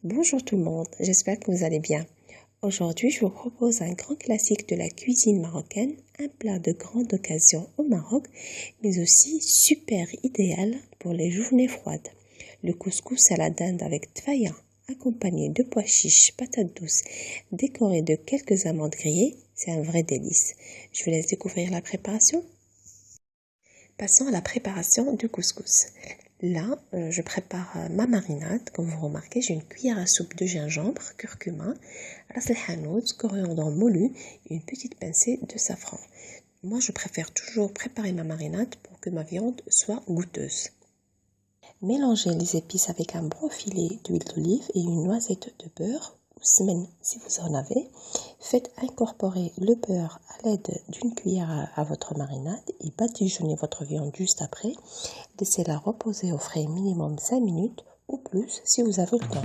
Bonjour tout le monde, j'espère que vous allez bien. Aujourd'hui, je vous propose un grand classique de la cuisine marocaine, un plat de grande occasion au Maroc, mais aussi super idéal pour les journées froides. Le couscous à la dinde avec tfaya, accompagné de pois chiches, patates douces, décoré de quelques amandes grillées, c'est un vrai délice. Je vous laisse découvrir la préparation. Passons à la préparation du couscous. Là, je prépare ma marinade. Comme vous remarquez, j'ai une cuillère à soupe de gingembre, curcuma, ras el hanout, coriandre moulu et une petite pincée de safran. Moi, je préfère toujours préparer ma marinade pour que ma viande soit goûteuse. Mélangez les épices avec un bon filet d'huile d'olive et une noisette de beurre, ou semaine si vous en avez. Faites incorporer le beurre à l'aide d'une cuillère à votre marinade et badigeonnez votre viande juste après. Laissez-la reposer au frais minimum 5 minutes ou plus si vous avez le temps.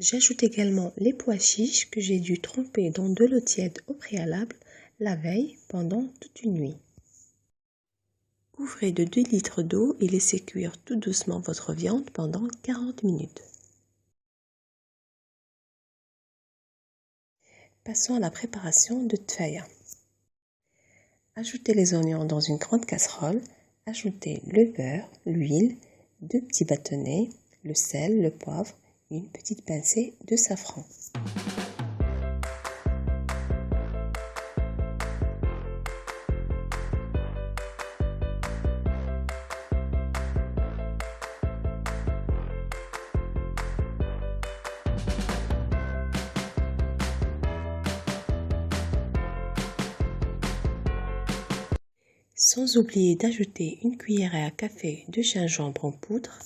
J'ajoute également les pois chiches que j'ai dû tremper dans de l'eau tiède au préalable la veille pendant toute une nuit. Couvrez de 2 litres d'eau et laissez cuire tout doucement votre viande pendant 40 minutes. Passons à la préparation de tfaya. Ajoutez les oignons dans une grande casserole, ajoutez le beurre, l'huile, 2 petits bâtonnets, le sel, le poivre, une petite pincée de safran. Sans oublier d'ajouter une cuillère à café de gingembre en poudre.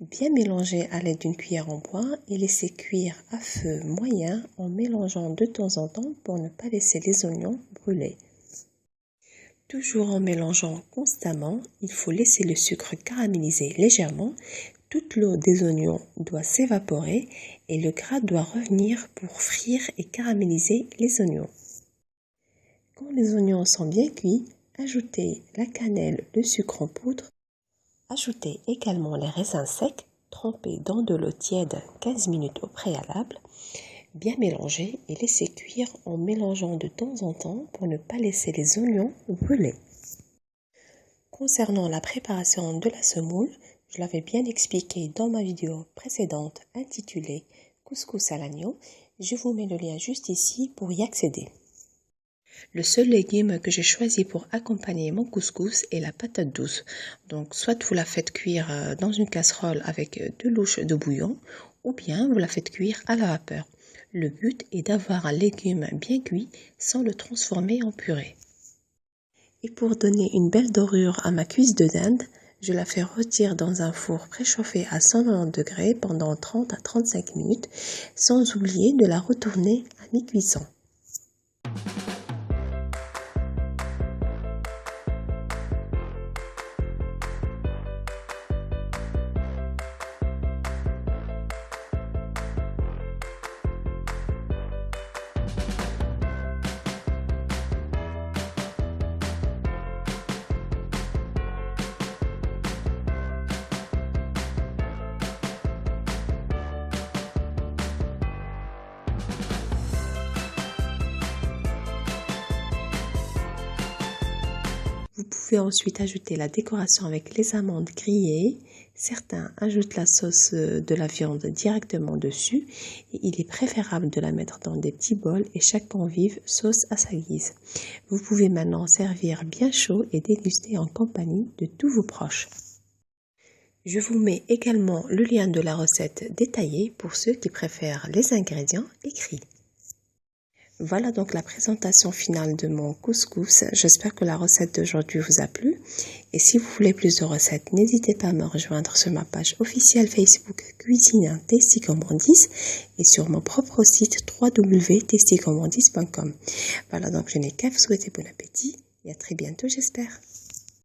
Bien mélanger à l'aide d'une cuillère en bois et laisser cuire à feu moyen en mélangeant de temps en temps pour ne pas laisser les oignons brûler. Toujours en mélangeant constamment, il faut laisser le sucre caraméliser légèrement, toute l'eau des oignons doit s'évaporer et le gras doit revenir pour frire et caraméliser les oignons. Quand les oignons sont bien cuits, ajoutez la cannelle, le sucre en poudre. Ajoutez également les raisins secs, trempés dans de l'eau tiède 15 minutes au préalable. Bien mélanger et laisser cuire en mélangeant de temps en temps pour ne pas laisser les oignons brûler. Concernant la préparation de la semoule, je l'avais bien expliqué dans ma vidéo précédente intitulée Couscous à l'agneau. Je vous mets le lien juste ici pour y accéder. Le seul légume que j'ai choisi pour accompagner mon couscous est la patate douce. Donc soit vous la faites cuire dans une casserole avec 2 louches de bouillon ou bien vous la faites cuire à la vapeur. Le but est d'avoir un légume bien cuit sans le transformer en purée. Et pour donner une belle dorure à ma cuisse de dinde, Je la fais rôtir dans un four préchauffé à 190 degrés pendant 30 à 35 minutes, sans oublier de la retourner à mi-cuisson. Vous pouvez ensuite ajouter la décoration avec les amandes grillées. Certains ajoutent la sauce de la viande directement dessus et il est préférable de la mettre dans des petits bols et chaque convive sauce à sa guise. Vous pouvez maintenant servir bien chaud et déguster en compagnie de tous vos proches. Je vous mets également le lien de la recette détaillée pour ceux qui préfèrent les ingrédients écrits. Voilà donc la présentation finale de mon couscous. J'espère que la recette d'aujourd'hui vous a plu. Et si vous voulez plus de recettes, n'hésitez pas à me rejoindre sur ma page officielle Facebook Cuisine Tasty Gourmandise et sur mon propre site www.tastygourmandise.com. Voilà donc je n'ai qu'à vous souhaiter bon appétit et à très bientôt j'espère.